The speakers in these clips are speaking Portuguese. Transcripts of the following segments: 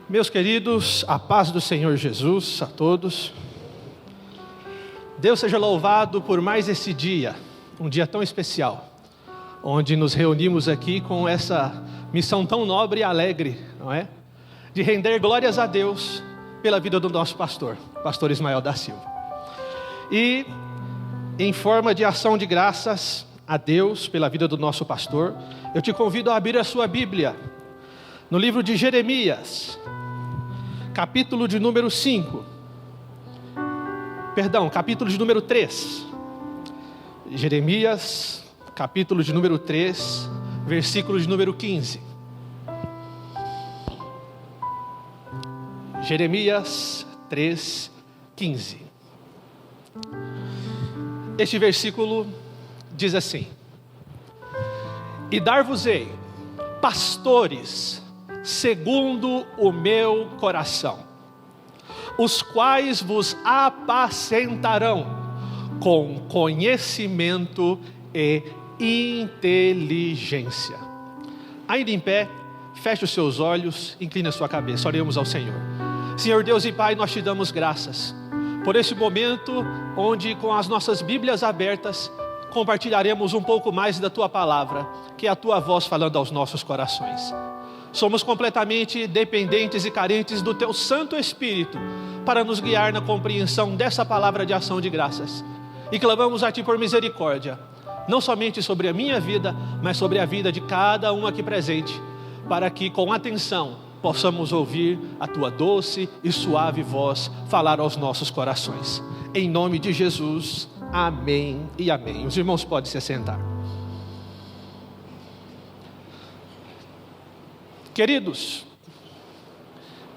Meus queridos, a paz do Senhor Jesus a todos. Deus seja louvado por mais esse dia, um dia tão especial, onde nos reunimos aqui com essa missão tão nobre e alegre, não é? De render glórias a Deus pela vida do nosso pastor Ismael da Silva. E em forma de ação de graças a Deus pela vida do nosso pastor, eu te convido a abrir a sua Bíblia no livro de Jeremias, capítulo de número 3. Jeremias, capítulo de número 3, versículo de número 15. Jeremias 3, 15. Este versículo diz assim: E dar-vos-ei pastores segundo o meu coração, os quais vos apacentarão com conhecimento e inteligência. Ainda em pé, feche os seus olhos, incline a sua cabeça, oremos ao Senhor. Senhor Deus e Pai, nós te damos graças por esse momento onde, com as nossas Bíblias abertas, compartilharemos um pouco mais da tua palavra, que é a tua voz falando aos nossos corações. Somos completamente dependentes e carentes do teu Santo Espírito para nos guiar na compreensão dessa palavra de ação de graças. E clamamos a ti por misericórdia, não somente sobre a minha vida, mas sobre a vida de cada um aqui presente, para que com atenção possamos ouvir a tua doce e suave voz falar aos nossos corações. Em nome de Jesus, amém e amém. Os irmãos podem se assentar. Queridos,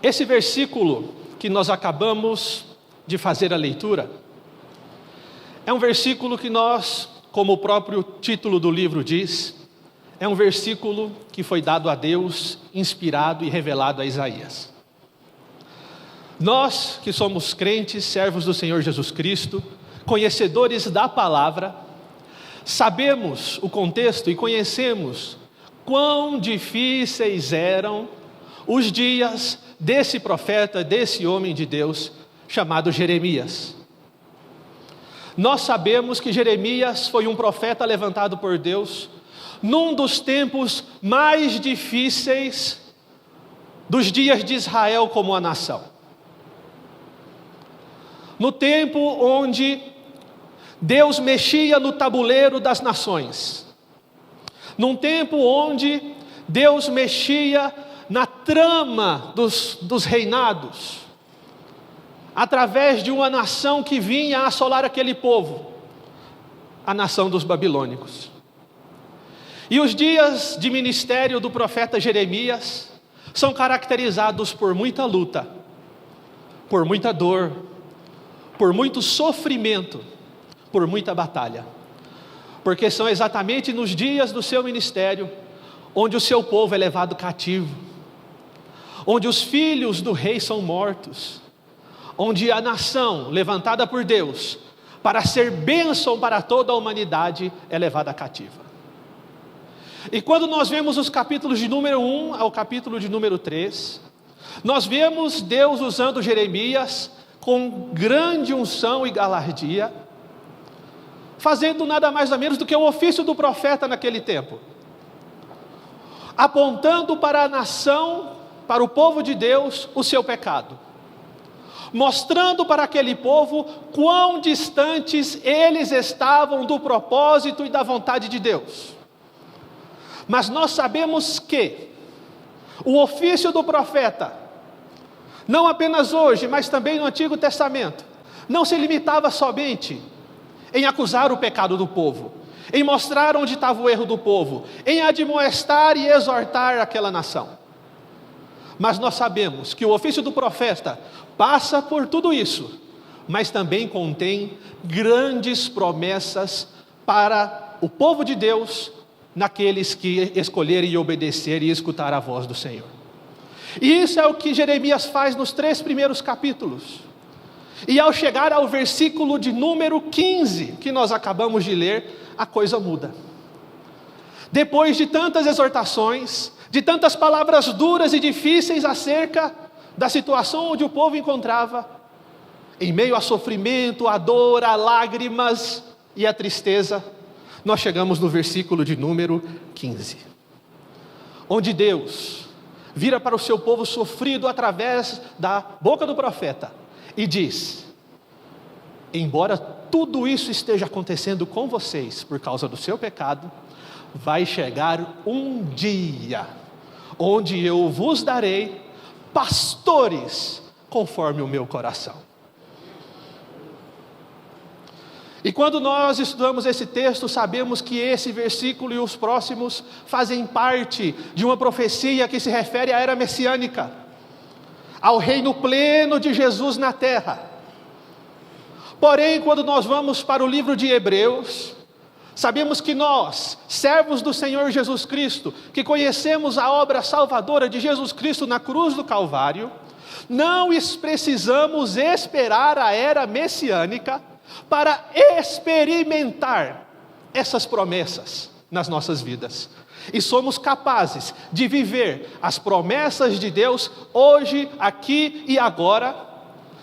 esse versículo que nós acabamos de fazer a leitura, é um versículo que nós, como o próprio título do livro diz, é um versículo que foi dado a Deus, inspirado e revelado a Isaías. Nós que somos crentes, servos do Senhor Jesus Cristo, conhecedores da palavra, sabemos o contexto e conhecemos quão difíceis eram os dias desse profeta, desse homem de Deus, chamado Jeremias. Nós sabemos que Jeremias foi um profeta levantado por Deus num dos tempos mais difíceis dos dias de Israel como a nação. No tempo onde Deus mexia no tabuleiro das nações. Num tempo onde Deus mexia na trama dos reinados, através de uma nação que vinha assolar aquele povo, a nação dos babilônicos. E os dias de ministério do profeta Jeremias são caracterizados por muita luta, por muita dor, por muito sofrimento, por muita batalha. Porque são exatamente nos dias do seu ministério onde o seu povo é levado cativo, onde os filhos do rei são mortos, onde a nação levantada por Deus para ser bênção para toda a humanidade é levada cativa. E quando nós vemos os capítulos de número 1 ao capítulo de número 3, nós vemos Deus usando Jeremias com grande unção e galardia, fazendo nada mais ou menos do que o ofício do profeta naquele tempo, apontando para a nação, para o povo de Deus, o seu pecado, mostrando para aquele povo quão distantes eles estavam do propósito e da vontade de Deus. Mas nós sabemos que o ofício do profeta, não apenas hoje, mas também no Antigo Testamento, não se limitava somente em acusar o pecado do povo, em mostrar onde estava o erro do povo, em admoestar e exortar aquela nação. Mas nós sabemos que o ofício do profeta passa por tudo isso, mas também contém grandes promessas para o povo de Deus, naqueles que escolherem obedecer e escutar a voz do Senhor. E isso é o que Jeremias faz nos 3 primeiros capítulos. E ao chegar ao versículo de número 15, que nós acabamos de ler, a coisa muda. Depois de tantas exortações, de tantas palavras duras e difíceis acerca da situação onde o povo encontrava, em meio a sofrimento, a dor, a lágrimas e a tristeza, nós chegamos no versículo de número 15, onde Deus vira para o seu povo sofrido através da boca do profeta e diz: embora tudo isso esteja acontecendo com vocês por causa do seu pecado, vai chegar um dia onde eu vos darei pastores conforme o meu coração. E quando nós estudamos esse texto, sabemos que esse versículo e os próximos fazem parte de uma profecia que se refere à era messiânica, ao reino pleno de Jesus na terra. Porém, quando nós vamos para o livro de Hebreus, sabemos que nós, servos do Senhor Jesus Cristo, que conhecemos a obra salvadora de Jesus Cristo na cruz do Calvário, não precisamos esperar a era messiânica para experimentar essas promessas nas nossas vidas. E somos capazes de viver as promessas de Deus hoje, aqui e agora,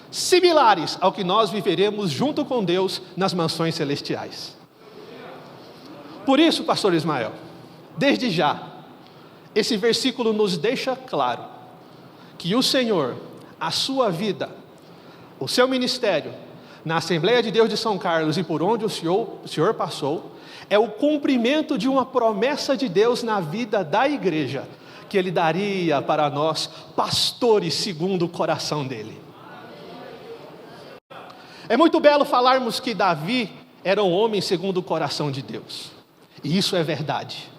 similares ao que nós viveremos junto com Deus nas mansões celestiais. Por isso, pastor Ismael, desde já, esse versículo nos deixa claro que o Senhor, a sua vida, o seu ministério, na Assembleia de Deus de São Carlos e por onde o senhor passou, é o cumprimento de uma promessa de Deus na vida da igreja, que Ele daria para nós pastores segundo o coração dEle. É muito belo falarmos que Davi era um homem segundo o coração de Deus, e isso é verdade.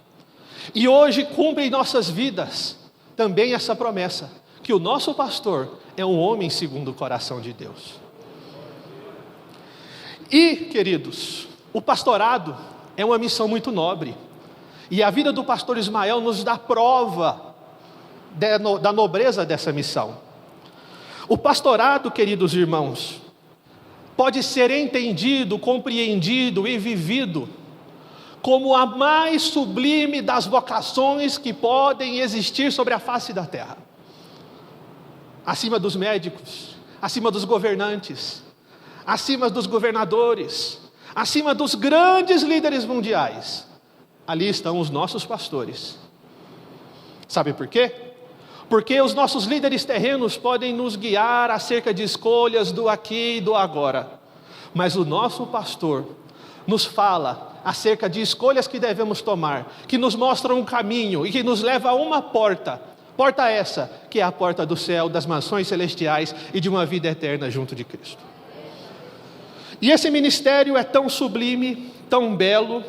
E hoje cumpre em nossas vidas também essa promessa, que o nosso pastor é um homem segundo o coração de Deus. E, queridos, o pastorado é uma missão muito nobre, e a vida do pastor Ismael nos dá prova da nobreza dessa missão. O pastorado, queridos irmãos, pode ser entendido, compreendido e vivido como a mais sublime das vocações que podem existir sobre a face da terra. Acima dos médicos, acima dos governantes, acima dos governadores, acima dos grandes líderes mundiais, ali estão os nossos pastores. Sabe por quê? Porque os nossos líderes terrenos podem nos guiar acerca de escolhas do aqui e do agora, mas o nosso pastor nos fala acerca de escolhas que devemos tomar, que nos mostram um caminho e que nos leva a uma porta essa que é a porta do céu, das mansões celestiais e de uma vida eterna junto de Cristo. E esse ministério é tão sublime, tão belo,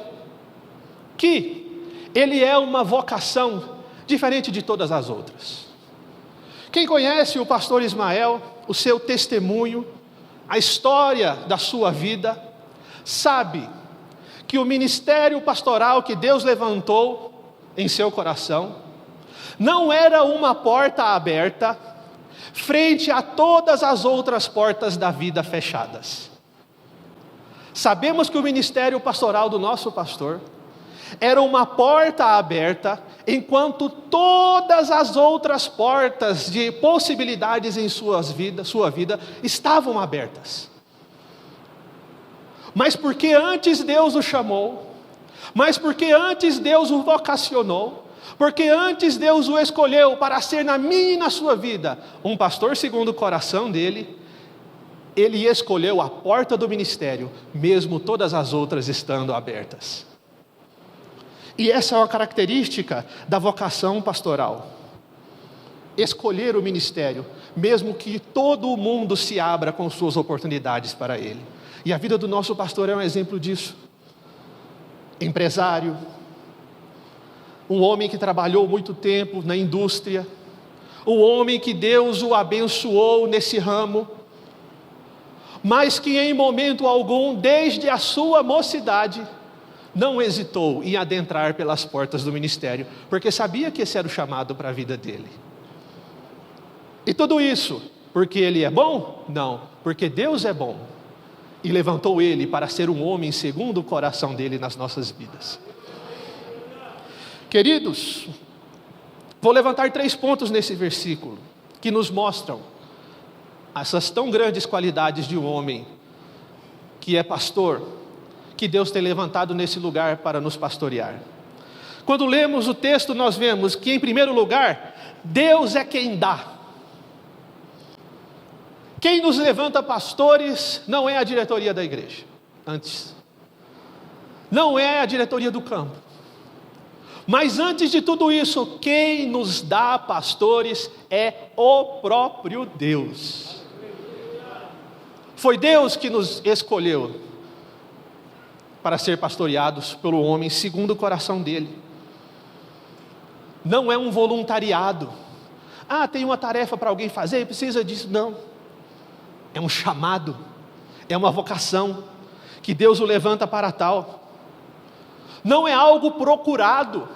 que ele é uma vocação diferente de todas as outras. Quem conhece o pastor Ismael, o seu testemunho, a história da sua vida, sabe que o ministério pastoral que Deus levantou em seu coração não era uma porta aberta frente a todas as outras portas da vida fechadas. Sabemos que o ministério pastoral do nosso pastor era uma porta aberta, enquanto todas as outras portas de possibilidades em sua vida estavam abertas. Mas porque antes Deus o chamou, mas porque antes Deus o vocacionou, porque antes Deus o escolheu para ser na minha e na sua vida um pastor segundo o coração dele, ele escolheu a porta do ministério, mesmo todas as outras estando abertas. E essa é uma característica da vocação pastoral. Escolher o ministério, mesmo que todo o mundo se abra com suas oportunidades para ele. E a vida do nosso pastor é um exemplo disso. Empresário, um homem que trabalhou muito tempo na indústria, um homem que Deus o abençoou nesse ramo, mas que em momento algum, desde a sua mocidade, não hesitou em adentrar pelas portas do ministério, porque sabia que esse era o chamado para a vida dele. E tudo isso, porque ele é bom? Não, porque Deus é bom, e levantou ele para ser um homem segundo o coração dele nas nossas vidas. Queridos, vou levantar 3 pontos nesse versículo. que nos mostram essas tão grandes qualidades de um homem que é pastor, que Deus tem levantado nesse lugar para nos pastorear. Quando lemos o texto, nós vemos que, em primeiro lugar, Deus é quem dá. Quem nos levanta pastores não é a diretoria da igreja, antes. Não é a diretoria do campo. Mas antes de tudo isso, quem nos dá pastores é o próprio Deus. Foi Deus que nos escolheu para ser pastoreados pelo homem segundo o coração dele. Não é um voluntariado. Tem uma tarefa para alguém fazer, precisa disso. Não. É um chamado, é uma vocação, que Deus o levanta para tal. Não é algo procurado,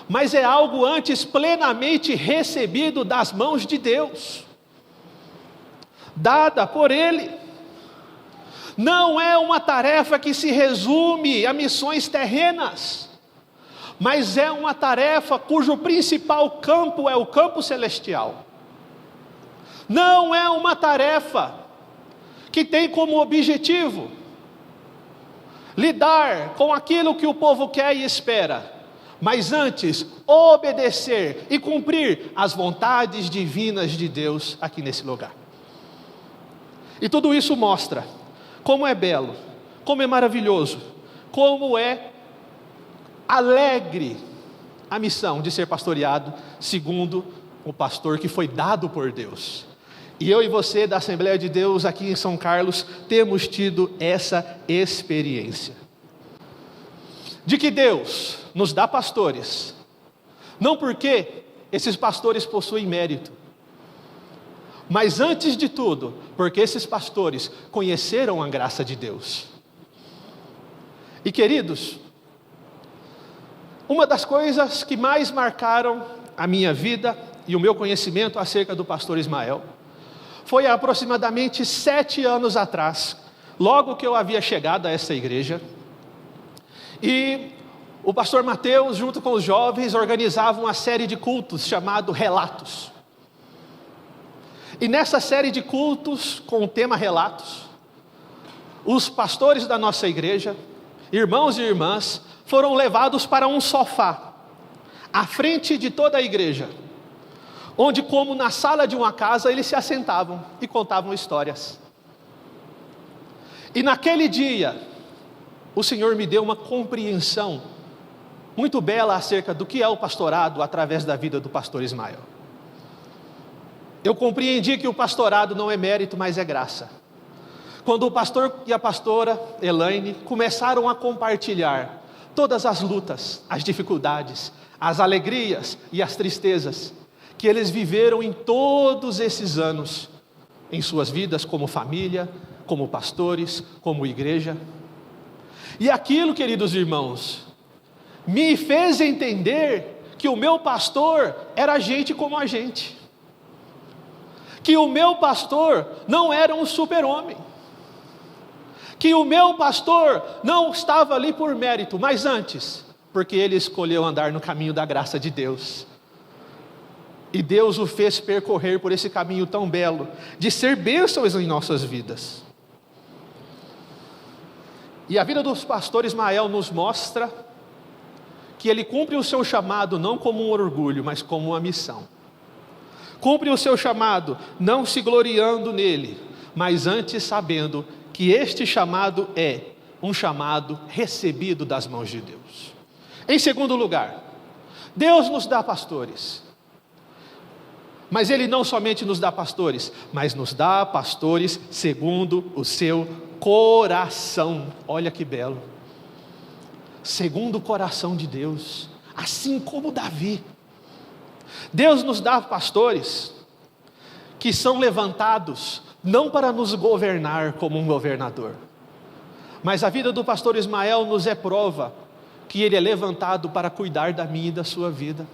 mas é algo antes plenamente recebido das mãos de Deus, dada por Ele. Não é uma tarefa que se resume a missões terrenas, mas é uma tarefa cujo principal campo é o campo celestial. Não é uma tarefa que tem como objetivo lidar com aquilo que o povo quer e espera, mas antes obedecer e cumprir as vontades divinas de Deus aqui nesse lugar. E tudo isso mostra como é belo, como é maravilhoso, como é alegre a missão de ser pastoreado segundo o pastor que foi dado por Deus. E eu e você da Assembleia de Deus aqui em São Carlos temos tido essa experiência de que Deus nos dá pastores, não porque esses pastores possuem mérito, mas antes de tudo, porque esses pastores conheceram a graça de Deus. E queridos, uma das coisas que mais marcaram a minha vida e o meu conhecimento acerca do pastor Ismael foi há aproximadamente 7 anos atrás, logo que eu havia chegado a essa igreja, e o pastor Mateus, junto com os jovens, organizavam uma série de cultos chamado Relatos. E nessa série de cultos, com o tema Relatos, os pastores da nossa igreja, irmãos e irmãs, foram levados para um sofá, à frente de toda a igreja, onde, como na sala de uma casa, eles se assentavam e contavam histórias. E naquele dia, o Senhor me deu uma compreensão muito bela acerca do que é o pastorado através da vida do pastor Ismael. Eu compreendi que o pastorado não é mérito, mas é graça. Quando o pastor e a pastora Elaine começaram a compartilhar todas as lutas, as dificuldades, as alegrias e as tristezas que eles viveram em todos esses anos, em suas vidas como família, como pastores, como igreja. E aquilo, queridos irmãos, me fez entender que o meu pastor era gente como a gente. Que o meu pastor não era um super-homem. Que o meu pastor não estava ali por mérito, mas antes, porque ele escolheu andar no caminho da graça de Deus. E Deus o fez percorrer por esse caminho tão belo, de ser bênçãos em nossas vidas. E a vida do pastor Ismael nos mostra que ele cumpre o seu chamado não como um orgulho, mas como uma missão. Cumpre o seu chamado, não se gloriando nele, mas antes sabendo que este chamado é um chamado recebido das mãos de Deus. Em segundo lugar, Deus nos dá pastores. Mas Ele não somente nos dá pastores, mas nos dá pastores segundo o seu coração. Olha que belo. Segundo o coração de Deus, assim como Davi. Deus nos dá pastores que são levantados não para nos governar como um governador, mas a vida do pastor Ismael nos é prova que ele é levantado para cuidar da minha e da sua vida,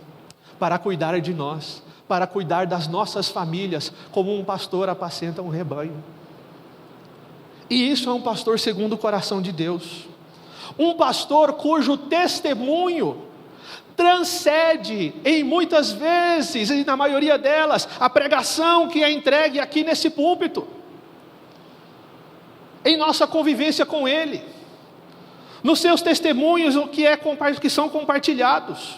para cuidar de nós, para cuidar das nossas famílias, como um pastor apacenta um rebanho. E isso é um pastor segundo o coração de Deus, um pastor cujo testemunho transcende em muitas vezes, e na maioria delas, a pregação que é entregue aqui nesse púlpito, em nossa convivência com Ele, nos seus testemunhos que são compartilhados.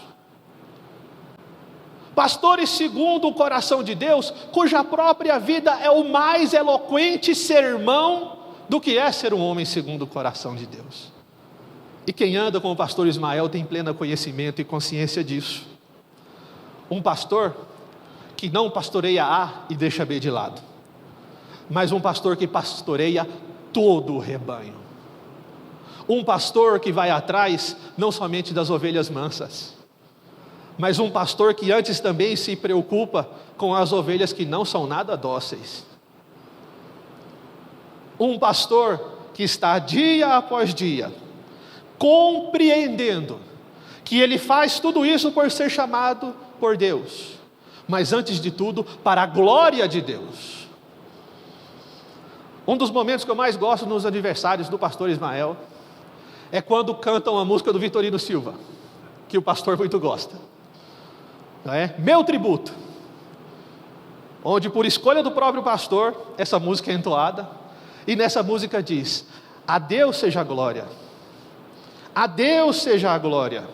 Pastores segundo o coração de Deus, cuja própria vida é o mais eloquente sermão do que é ser um homem segundo o coração de Deus. E quem anda com o pastor Ismael tem pleno conhecimento e consciência disso. Um pastor que não pastoreia A e deixa B de lado, mas um pastor que pastoreia todo o rebanho. Um pastor que vai atrás não somente das ovelhas mansas, mas um pastor que antes também se preocupa com as ovelhas que não são nada dóceis. Um pastor que está dia após dia compreendendo que ele faz tudo isso por ser chamado por Deus, mas antes de tudo, para a glória de Deus. Um dos momentos que eu mais gosto nos aniversários do pastor Ismael é quando cantam a música do Vitorino Silva, que o pastor muito gosta. Não é? Meu tributo, onde por escolha do próprio pastor, essa música é entoada, e nessa música diz: a Deus seja a glória, a Deus seja a glória,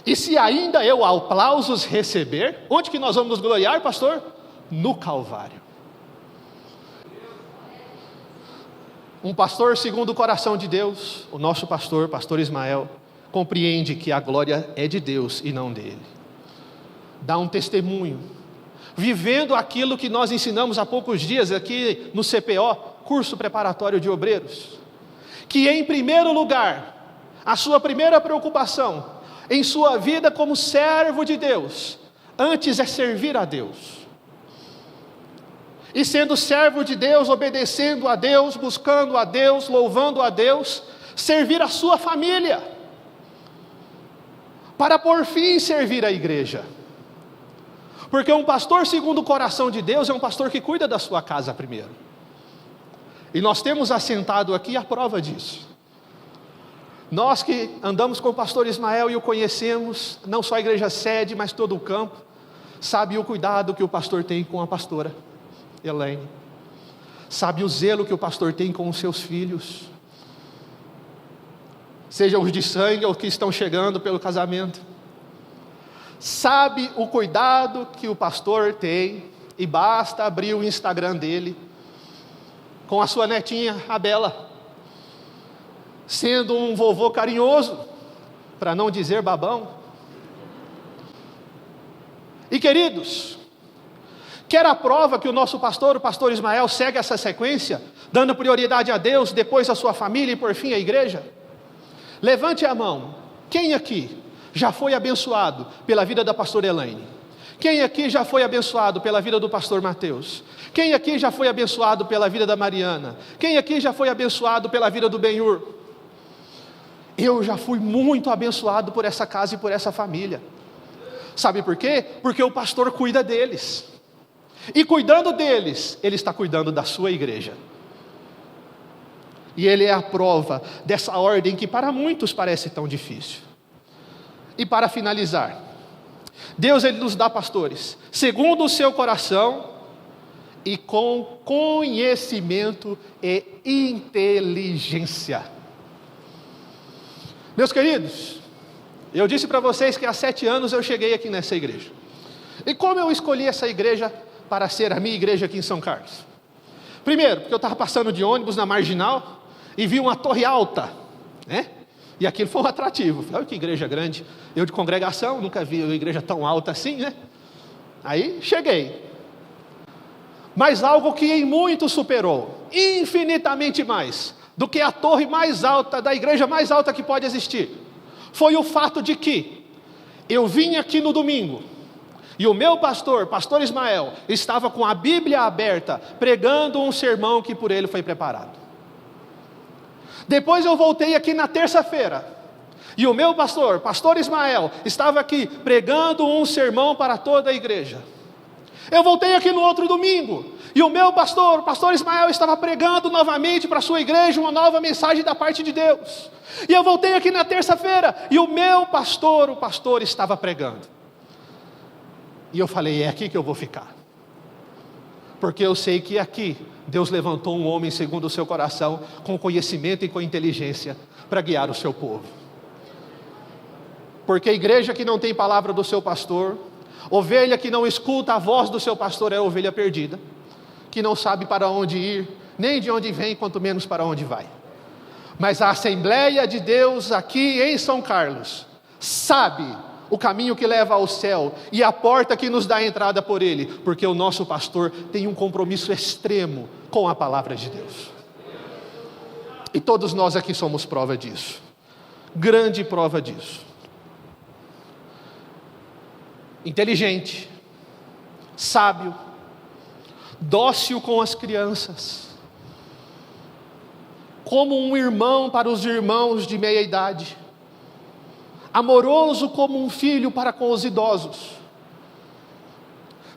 e se ainda eu aplausos receber, onde que nós vamos nos gloriar, pastor? No Calvário. Um pastor segundo o coração de Deus, o nosso pastor, pastor Ismael, compreende que a glória é de Deus e não dele. Dá um testemunho, vivendo aquilo que nós ensinamos há poucos dias aqui no CPO, curso preparatório de obreiros, que em primeiro lugar, a sua primeira preocupação em sua vida como servo de Deus, antes é servir a Deus. E sendo servo de Deus, obedecendo a Deus, buscando a Deus, louvando a Deus, servir a sua família, para por fim servir a igreja. Porque um pastor segundo o coração de Deus é um pastor que cuida da sua casa primeiro. E nós temos assentado aqui a prova disso. Nós que andamos com o pastor Ismael e o conhecemos, não só a igreja sede, mas todo o campo, sabe o cuidado que o pastor tem com a pastora Elaine, sabe o zelo que o pastor tem com os seus filhos, sejam os de sangue ou que estão chegando pelo casamento, sabe o cuidado que o pastor tem, e basta abrir o Instagram dele, com a sua netinha, a Bela, sendo um vovô carinhoso, para não dizer babão. E queridos, quer a prova que o nosso pastor, o pastor Ismael, segue essa sequência, dando prioridade a Deus, depois a sua família e por fim a igreja? Levante a mão, quem aqui já foi abençoado pela vida da pastora Elaine? Quem aqui já foi abençoado pela vida do pastor Mateus? Quem aqui já foi abençoado pela vida da Mariana? Quem aqui já foi abençoado pela vida do Benhur? Eu já fui muito abençoado por essa casa e por essa família. Sabe por quê? Porque o pastor cuida deles. E cuidando deles, ele está cuidando da sua igreja. E ele é a prova dessa ordem que para muitos parece tão difícil. E para finalizar, Deus ele nos dá pastores segundo o seu coração e com conhecimento e inteligência. Meus queridos, eu disse para vocês que há 7 anos eu cheguei aqui nessa igreja. E como eu escolhi essa igreja para ser a minha igreja aqui em São Carlos? Primeiro, porque eu estava passando de ônibus na Marginal e vi uma torre alta, né? E aquilo foi um atrativo. Olha que igreja grande. Eu de congregação, nunca vi uma igreja tão alta assim, né? Aí cheguei. Mas algo que em muito superou, infinitamente mais, do que a torre mais alta, da igreja mais alta que pode existir, foi o fato de que eu vim aqui no domingo, e o meu pastor, pastor Ismael, estava com a Bíblia aberta, pregando um sermão que por ele foi preparado. Depois eu voltei aqui na terça-feira, e o meu pastor, pastor Ismael, estava aqui pregando um sermão para toda a igreja. Eu voltei aqui no outro domingo, e o meu pastor, o pastor Ismael, estava pregando novamente para a sua igreja uma nova mensagem da parte de Deus. E eu voltei aqui na terça-feira, e o meu pastor, o pastor, estava pregando. E eu falei, é aqui que eu vou ficar. Porque eu sei que aqui, Deus levantou um homem segundo o seu coração, com conhecimento e com inteligência, para guiar o seu povo. Porque a igreja que não tem palavra do seu pastor, ovelha que não escuta a voz do seu pastor é ovelha perdida, que não sabe para onde ir, nem de onde vem, quanto menos para onde vai. Mas a Assembleia de Deus aqui em São Carlos sabe o caminho que leva ao céu e a porta que nos dá a entrada por ele, porque o nosso pastor tem um compromisso extremo com a palavra de Deus. E todos nós aqui somos prova disso, grande prova disso. Inteligente, sábio, dócil com as crianças, como um irmão para os irmãos de meia idade, amoroso como um filho para com os idosos,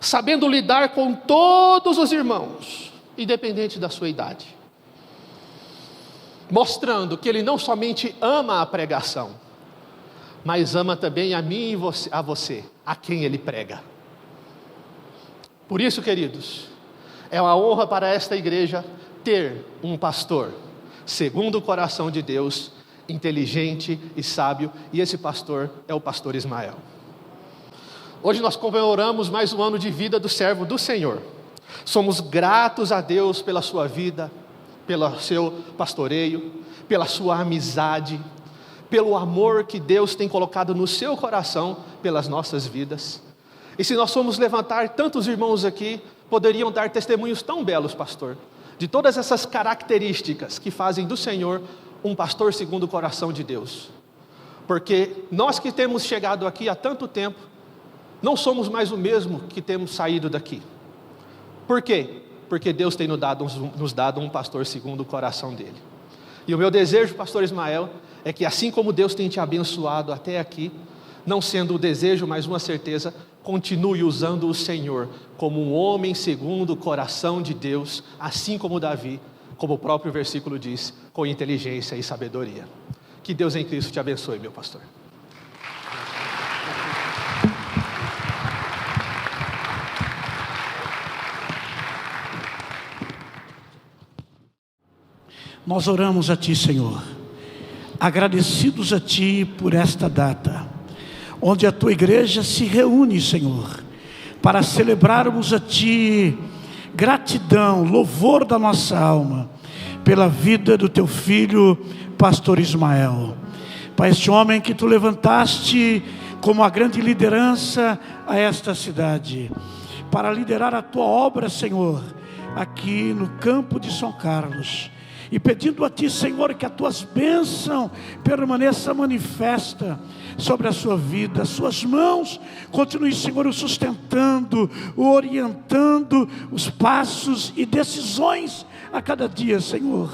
sabendo lidar com todos os irmãos, independente da sua idade, mostrando que ele não somente ama a pregação, mas ama também a mim e a você, a quem ele prega. Por isso, queridos, é uma honra para esta igreja ter um pastor, segundo o coração de Deus, inteligente e sábio, e esse pastor é o pastor Ismael. Hoje nós comemoramos mais um ano de vida do servo do Senhor. Somos gratos a Deus pela sua vida, pelo seu pastoreio, pela sua amizade, pelo amor que Deus tem colocado no seu coração pelas nossas vidas. E se nós formos levantar tantos irmãos aqui, poderiam dar testemunhos tão belos, pastor, de todas essas características que fazem do Senhor um pastor segundo o coração de Deus. Porque nós que temos chegado aqui há tanto tempo, não somos mais o mesmo que temos saído daqui. Por quê? Porque Deus tem nos dado um pastor segundo o coração dele. E o meu desejo, pastor Ismael, é que assim como Deus tem te abençoado até aqui, não sendo o desejo, mas uma certeza, continue usando o Senhor como um homem segundo o coração de Deus, assim como Davi, como o próprio versículo diz, com inteligência e sabedoria. Que Deus em Cristo te abençoe, meu pastor. Nós oramos a Ti, Senhor, agradecidos a Ti por esta data, onde a Tua igreja se reúne, Senhor, para celebrarmos a Ti gratidão, louvor da nossa alma, pela vida do Teu filho, pastor Ismael. Pai, este homem que Tu levantaste como a grande liderança a esta cidade, para liderar a Tua obra, Senhor, aqui no campo de São Carlos. E pedindo a Ti, Senhor, que as Tuas bênçãos permaneçam manifesta sobre a sua vida. As Suas mãos continuem, Senhor, o sustentando, o orientando os passos e decisões a cada dia, Senhor.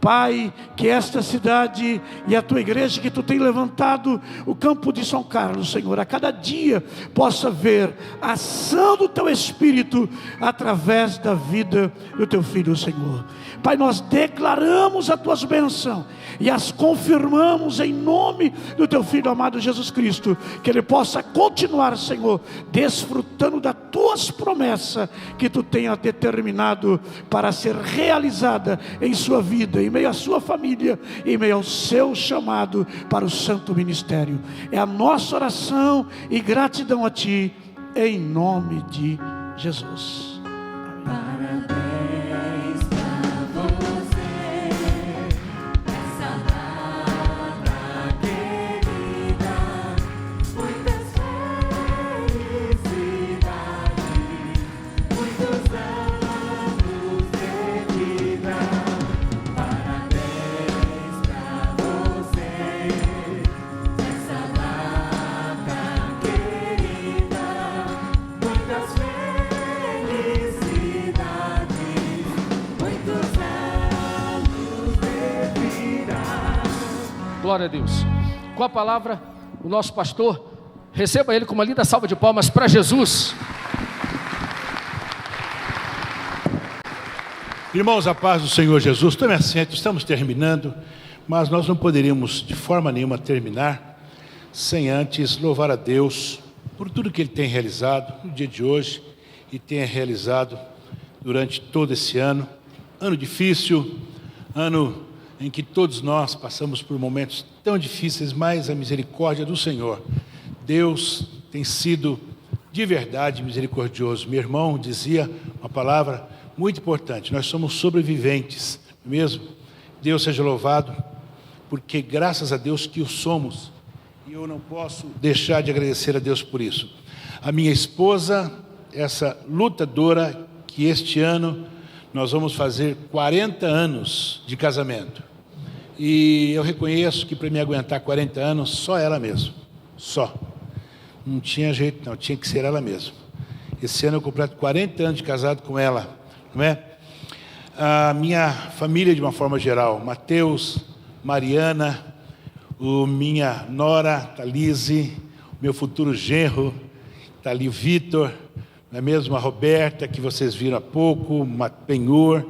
Pai, que esta cidade e a Tua igreja que Tu tem levantado, o campo de São Carlos, Senhor, a cada dia possa ver a ação do Teu Espírito através da vida do Teu Filho, Senhor. Pai, nós declaramos as Tuas bênçãos e as confirmamos em nome do Teu Filho amado Jesus Cristo, que Ele possa continuar, Senhor, desfrutando das Tuas promessas que Tu tenha determinado para ser realizada em sua vida, em meio à sua família, em meio ao seu chamado para o santo ministério. É a nossa oração e gratidão a Ti, em nome de Jesus. Amém. Glória a Deus. Com a palavra, o nosso pastor, receba ele com uma linda salva de palmas para Jesus. Irmãos, a paz do Senhor Jesus, tome assento, estamos terminando, mas nós não poderíamos de forma nenhuma terminar sem antes louvar a Deus por tudo que Ele tem realizado no dia de hoje e tem realizado durante todo esse ano. Ano difícil, ano em que todos nós passamos por momentos tão difíceis, mas a misericórdia do Senhor, Deus tem sido de verdade misericordioso. Meu irmão dizia uma palavra muito importante: nós somos sobreviventes, mesmo. Deus seja louvado, porque graças a Deus que o somos, e eu não posso deixar de agradecer a Deus por isso. A minha esposa, essa lutadora, que este ano nós vamos fazer 40 anos de casamento, e eu reconheço que para me aguentar 40 anos, só ela mesma, só, não tinha jeito não, tinha que ser ela mesma. Esse ano eu completo 40 anos de casado com ela, não é? A minha família de uma forma geral, Mateus, Mariana, minha nora, Thalise, meu futuro genro, está ali o Vitor, não é mesmo? A Roberta, que vocês viram há pouco, Penhor,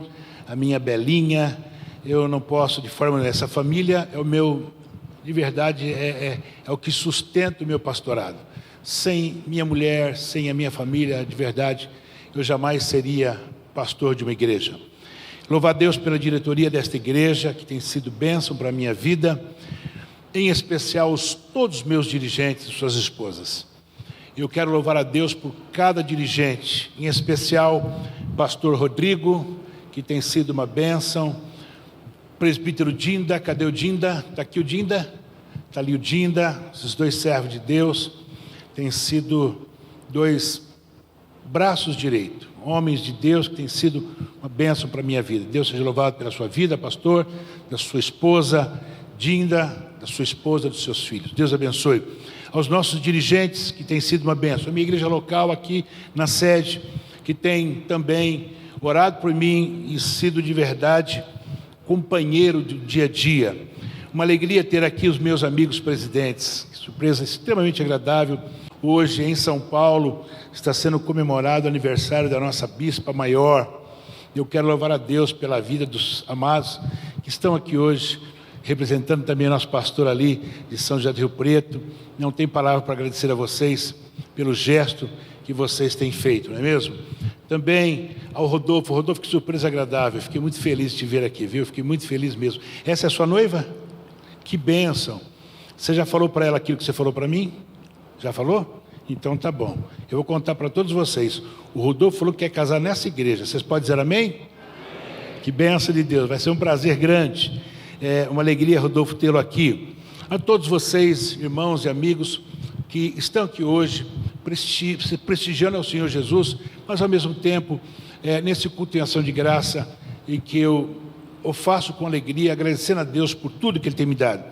a minha Belinha. Eu não posso de forma nenhuma, essa família é o meu, de verdade, é o que sustenta o meu pastorado. Sem minha mulher, sem a minha família, de verdade, eu jamais seria pastor de uma igreja. Louvar a Deus pela diretoria desta igreja, que tem sido bênção para a minha vida, em especial todos os meus dirigentes e suas esposas. Eu quero louvar a Deus por cada dirigente, em especial pastor Rodrigo, que tem sido uma bênção, presbítero Dinda, cadê o Dinda? Está aqui o Dinda? Está ali o Dinda, esses dois servos de Deus, têm sido dois braços direitos, homens de Deus que têm sido uma bênção para a minha vida. Deus seja louvado pela sua vida, pastor, da sua esposa Dinda, da sua esposa, dos seus filhos. Deus abençoe. Aos nossos dirigentes, que têm sido uma bênção. A minha igreja local aqui na sede, que tem também orado por mim e sido de verdade companheiro do dia a dia. Uma alegria ter aqui os meus amigos presidentes. Que surpresa extremamente agradável. Hoje, em São Paulo, está sendo comemorado o aniversário da nossa Bispa Maior. Eu quero louvar a Deus pela vida dos amados que estão aqui hoje, representando também o nosso pastor ali de São José do Rio Preto. Não tem palavra para agradecer a vocês pelo gesto que vocês têm feito, não é mesmo? Também ao Rodolfo. Rodolfo, que surpresa agradável. Fiquei muito feliz de te ver aqui, viu? Fiquei muito feliz mesmo. Essa é a sua noiva? Que bênção. Você já falou para ela aquilo que você falou para mim? Já falou? Então tá bom. Eu vou contar para todos vocês. O Rodolfo falou que quer casar nessa igreja. Vocês podem dizer amém? Amém. Que bênção de Deus. Vai ser um prazer grande. É uma alegria, Rodolfo, tê-lo aqui. A todos vocês, irmãos e amigos, que estão aqui hoje, prestigiando ao Senhor Jesus, mas ao mesmo tempo, nesse culto em ação de graça, e que eu o faço com alegria, agradecendo a Deus por tudo que Ele tem me dado.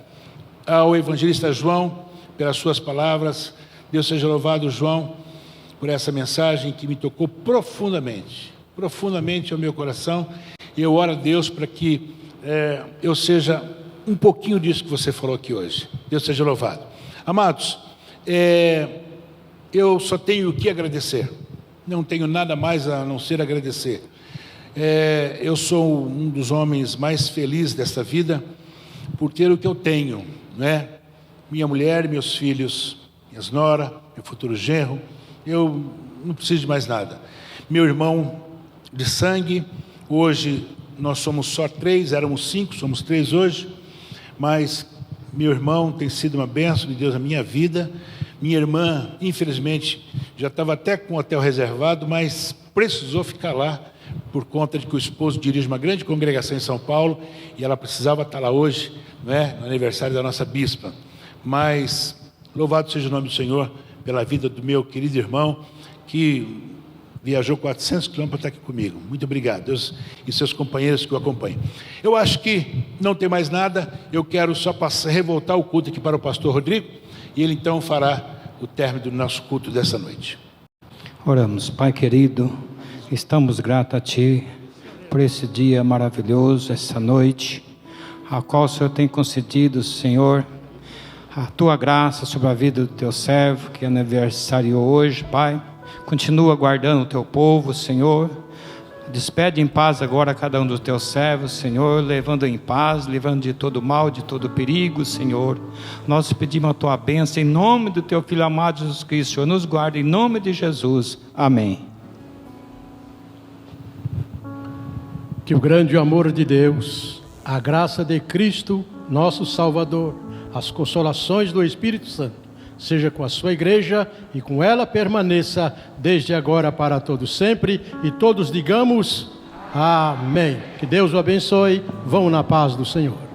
Ao evangelista João, pelas suas palavras, Deus seja louvado, João, por essa mensagem que me tocou profundamente, profundamente ao meu coração, e eu oro a Deus para que eu seja um pouquinho disso que você falou aqui hoje. Deus seja louvado. Amados, eu só tenho o que agradecer, não tenho nada mais a não ser agradecer. Eu sou um dos homens mais felizes desta vida por ter o que eu tenho, né? Minha mulher, meus filhos, minhas nora, meu futuro genro. Eu não preciso de mais nada. Meu irmão de sangue, hoje nós somos só 3, éramos 5, somos 3 hoje, mas meu irmão tem sido uma bênção de Deus na minha vida. Minha irmã, infelizmente, já estava até com o hotel reservado, mas precisou ficar lá por conta de que o esposo dirige uma grande congregação em São Paulo e ela precisava estar lá hoje, né, no aniversário da nossa bispa. Mas louvado seja o nome do Senhor pela vida do meu querido irmão que viajou 400 quilômetros para estar aqui comigo. Muito obrigado, Deus e seus companheiros que o acompanham. Eu acho que não tem mais nada, eu quero só revoltar o culto aqui para o pastor Rodrigo, e ele então fará o término do nosso culto dessa noite. Oramos. Pai querido, estamos gratos a Ti por esse dia maravilhoso, essa noite, a qual o Senhor tem concedido, Senhor, a Tua graça sobre a vida do Teu servo, que aniversariou hoje, Pai. Continua guardando o Teu povo, Senhor, Despede em paz agora cada um dos teus servos, Senhor, levando em paz, livrando de todo mal, de todo perigo, Senhor. Nós pedimos a tua bênção em nome do teu Filho amado Jesus Cristo. Senhor, nos guarde em nome de Jesus. Amém. Que o grande amor de Deus, a graça de Cristo, nosso Salvador, as consolações do Espírito Santo, seja com a sua igreja e com ela permaneça desde agora para todos sempre, e todos digamos amém. Que Deus o abençoe. Vão na paz do Senhor.